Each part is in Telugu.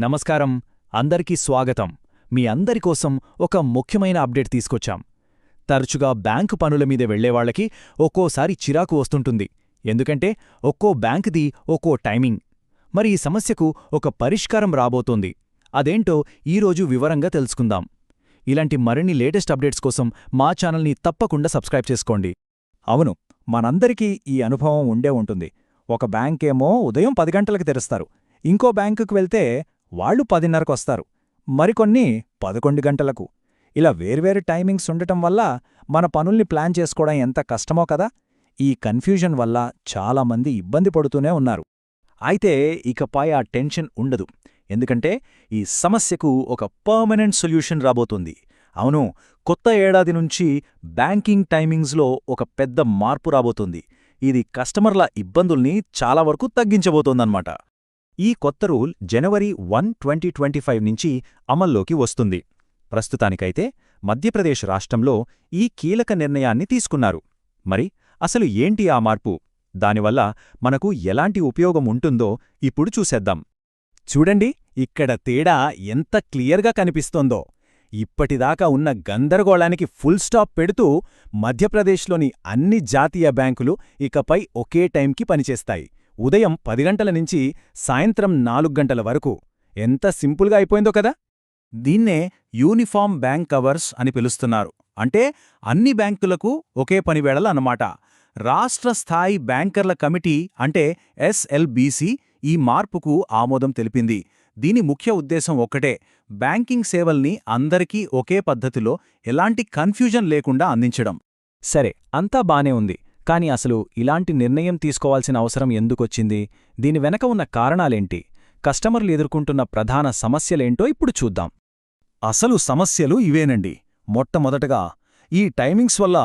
నమస్కారం, అందరికీ స్వాగతం. మీ అందరి కోసం ఒక ముఖ్యమైన అప్డేట్ తీసుకొచ్చాం. తరచుగా బ్యాంకు పనుల మీద వెళ్లేవాళ్లకి ఒక్కోసారి చిరాకు వస్తుంటుంది. ఎందుకంటే ఒక్కో బ్యాంకుది ఒక్కో టైమింగ్. మరి ఈ సమస్యకు ఒక పరిష్కారం రాబోతోంది. అదేంటో ఈరోజు వివరంగా తెలుసుకుందాం. ఇలాంటి మరిన్ని లేటెస్ట్ అప్డేట్స్ కోసం మా ఛానల్ని తప్పకుండా సబ్స్క్రైబ్ చేసుకోండి. అవును, మనందరికీ ఈ అనుభవం ఉండే ఉంటుంది. ఒక బ్యాంకేమో ఉదయం 10 గంటలకు తెరుస్తారు, ఇంకో బ్యాంకుకు వెళ్తే వాళ్ళు 10:30కు వస్తారు, మరికొన్ని 11 గంటలకు. ఇలా వేర్వేరు టైమింగ్స్ ఉండటం వల్ల మన పనుల్ని ప్లాన్ చేసుకోవడం ఎంత కష్టమో కదా. ఈ కన్ఫ్యూజన్ వల్ల చాలామంది ఇబ్బంది పడుతూనే ఉన్నారు. అయితే ఇకపై ఆ టెన్షన్ ఉండదు, ఎందుకంటే ఈ సమస్యకు ఒక పర్మనెంట్ సొల్యూషన్ రాబోతుంది. అవును, కొత్త ఏడాది నుంచి బ్యాంకింగ్ టైమింగ్స్లో ఒక పెద్ద మార్పు రాబోతుంది. ఇది కస్టమర్ల ఇబ్బందుల్ని చాలా వరకు తగ్గించబోతోందన్నమాట. ఈ కొత్త రూల్ జనవరి 1, 2025 నుంచి అమల్లోకి వస్తుంది. ప్రస్తుతానికైతే మధ్యప్రదేశ్ రాష్ట్రంలో ఈ కీలక నిర్ణయాన్ని తీసుకున్నారు. మరి అసలు ఏంటి ఆ మార్పు? దానివల్ల మనకు ఎలాంటి ఉపయోగం ఉంటుందో ఇప్పుడు చూసేద్దాం. చూడండి, ఇక్కడ తేడా ఎంత క్లియర్గా కనిపిస్తోందో. ఇప్పటిదాకా ఉన్న గందరగోళానికి ఫుల్ స్టాప్ పెడుతూ మధ్యప్రదేశ్లోని అన్ని జాతీయ బ్యాంకులు ఇకపై ఒకే టైంకి పనిచేస్తాయి. ఉదయం 10 గంటల నుంచి సాయంత్రం 4 గంటల వరకు. ఎంత సింపుల్గా అయిపోయిందో కదా. దీన్నే యూనిఫామ్ బ్యాంక్ అవర్స్ అని పిలుస్తున్నారు. అంటే అన్ని బ్యాంకులకు ఒకే పనివేళల అన్నమాట. రాష్ట్ర స్థాయి బ్యాంకర్ల కమిటీ అంటే ఎస్ఎల్బీసీ ఈ మార్పుకు ఆమోదం తెలిపింది. దీని ముఖ్య ఉద్దేశం ఒక్కటే, బ్యాంకింగ్ సేవల్ని అందరికీ ఒకే పద్ధతిలో ఎలాంటి కన్ఫ్యూజన్ లేకుండా అందించడం. సరే, అంతా బానే ఉంది. కానీ అసలు ఇలాంటి నిర్ణయం తీసుకోవాల్సిన అవసరం ఎందుకొచ్చింది? దీని వెనక ఉన్న కారణాలేంటి? కస్టమర్లు ఎదుర్కొంటున్న ప్రధాన సమస్యలేంటో ఇప్పుడు చూద్దాం. అసలు సమస్యలు ఇవేనండి. మొట్టమొదటగా ఈ టైమింగ్స్ వల్ల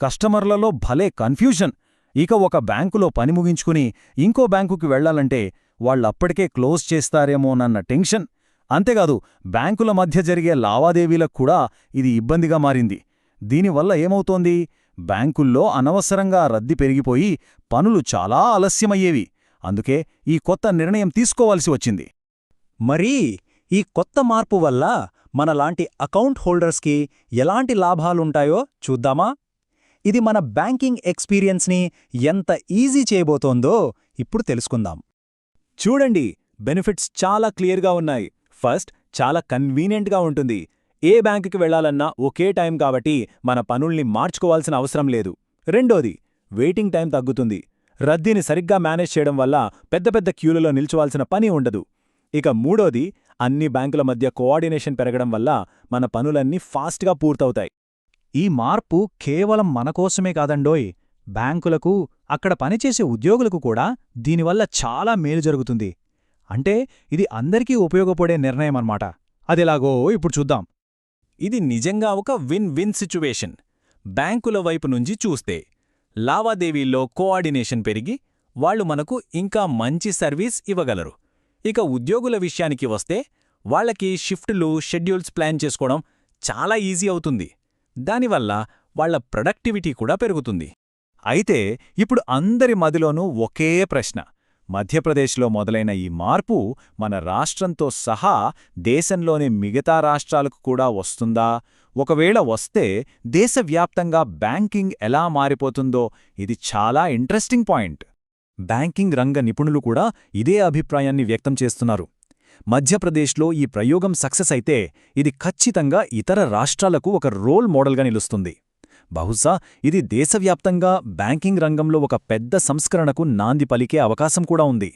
కస్టమర్లలో భలే కన్ఫ్యూజన్. ఇక ఒక బ్యాంకులో పని ముగించుకుని ఇంకో బ్యాంకుకి వెళ్లాలంటే వాళ్ళప్పటికే క్లోజ్ చేస్తారేమోనన్న టెన్షన్. అంతేకాదు, బ్యాంకుల మధ్య జరిగే లావాదేవీలకు కూడా ఇది ఇబ్బందిగా మారింది. దీనివల్ల ఏమవుతోంది? బ్యాంకుల్లో అనవసరంగా రద్దీ పెరిగిపోయి పనులు చాలా ఆలస్యమయ్యేవి. అందుకే ఈ కొత్త నిర్ణయం తీసుకోవాల్సి వచ్చింది. మరి ఈ కొత్త మార్పు వల్ల మనలాంటి అకౌంట్ హోల్డర్స్కి ఎలాంటి లాభాలుంటాయో చూద్దామా? ఇది మన బ్యాంకింగ్ ఎక్స్పీరియన్స్ని ఎంత ఈజీ చేయబోతోందో ఇప్పుడు తెలుసుకుందాం. చూడండి, బెనిఫిట్స్ చాలా క్లియర్గా ఉన్నాయి. ఫస్ట్, చాలా కన్వీనియంట్గా ఉంటుంది. ఏ బ్యాంకుకి వెళ్లాలన్నా ఒకే టైం కాబట్టి మన పనుల్ని మార్చుకోవాల్సిన అవసరం లేదు. రెండోది, వెయిటింగ్ టైం తగ్గుతుంది. రద్దీని సరిగ్గా మేనేజ్ చేయడం వల్ల పెద్ద పెద్ద క్యూలలో నిల్చోవాల్సిన పని ఉండదు. ఇక మూడోది, అన్ని బ్యాంకుల మధ్య కోఆర్డినేషన్ పెరగడం వల్ల మన పనులన్నీ ఫాస్ట్గా పూర్తవుతాయి. ఈ మార్పు కేవలం మనకోసమే కాదండోయ్, బ్యాంకులకు, అక్కడ పనిచేసే ఉద్యోగులకు కూడా దీనివల్ల చాలా మేలు జరుగుతుంది. అంటే ఇది అందరికీ ఉపయోగపడే నిర్ణయమన్నమాట. అదెలాగో ఇప్పుడు చూద్దాం. ఇది నిజంగా ఒక విన్ విన్ సిచ్యువేషన్. బ్యాంకుల వైపు నుంచి చూస్తే లావాదేవీల్లో కోఆర్డినేషన్ పెరిగి వాళ్లు మనకు ఇంకా మంచి సర్వీస్ ఇవ్వగలరు. ఇక ఉద్యోగుల విషయానికి వస్తే వాళ్లకి షిఫ్టులు, షెడ్యూల్స్ ప్లాన్ చేసుకోవడం చాలా ఈజీ అవుతుంది. దానివల్ల వాళ్ల ప్రొడక్టివిటీ కూడా పెరుగుతుంది. అయితే ఇప్పుడు అందరి మదిలోనూ ఒకే ప్రశ్న. మధ్యప్రదేశ్లో మొదలైన ఈ మార్పు మన రాష్ట్రంతో సహా దేశంలోని మిగతా రాష్ట్రాలకు కూడా వస్తుందా? ఒకవేళ వస్తే దేశవ్యాప్తంగా బ్యాంకింగ్ ఎలా మారిపోతుందో ఇది చాలా ఇంట్రెస్టింగ్ పాయింట్. బ్యాంకింగ్ రంగ నిపుణులు కూడా ఇదే అభిప్రాయాన్ని వ్యక్తం చేస్తున్నారు. మధ్యప్రదేశ్లో ఈ ప్రయోగం సక్సెస్ అయితే ఇది ఖచ్చితంగా ఇతర రాష్ట్రాలకు ఒక రోల్ మోడల్గా నిలుస్తుంది. బహుశా ఇది దేశవ్యాప్తంగా బ్యాంకింగ్ రంగంలో ఒక పెద్ద సంస్కరణకు నాంది పలికే అవకాశం కూడా ఉంది.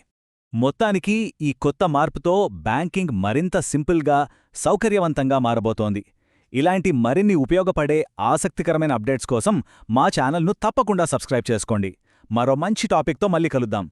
మొత్తానికి ఈ కొత్త మార్పుతో బ్యాంకింగ్ మరింత సింపుల్గా, సౌకర్యవంతంగా మారబోతోంది. ఇలాంటి మరిన్ని ఉపయోగపడే ఆసక్తికరమైన అప్డేట్స్ కోసం మా ఛానల్ను తప్పకుండా సబ్స్క్రైబ్ చేసుకోండి. మరో మంచి టాపిక్తో మళ్ళీ కలుద్దాం.